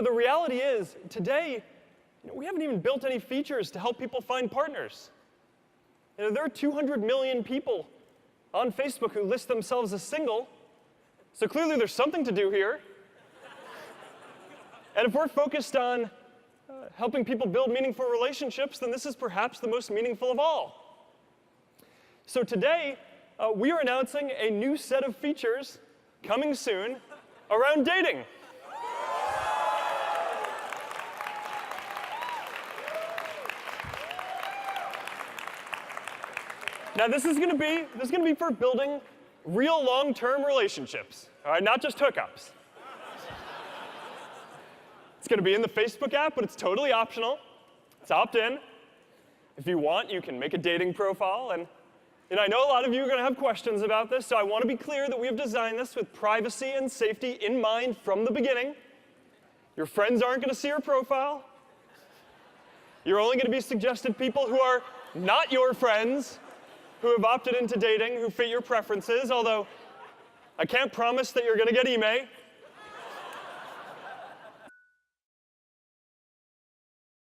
the reality is, today, we haven't even built any features to help people find partners. There are 200 million people on Facebook who list themselves as single, so clearly there's something to do here. And if we're focused on helping people build meaningful relationships, then this is perhaps the most meaningful of all. So today, we are announcing a new set of features coming soon around dating. Now, this is going to be for building real long-term relationships, all right, not just hookups. It's going to be in the Facebook app, but it's totally optional. It's opt-in. If you want, you can make a dating profile. And I know a lot of you are going to have questions about this, so I want to be clear that we have designed this with privacy and safety in mind from the beginning. Your friends aren't going to see your profile. You're only going to be suggested people who are not your friends, who have opted into dating, who fit your preferences, although I can't promise that you're going to get email.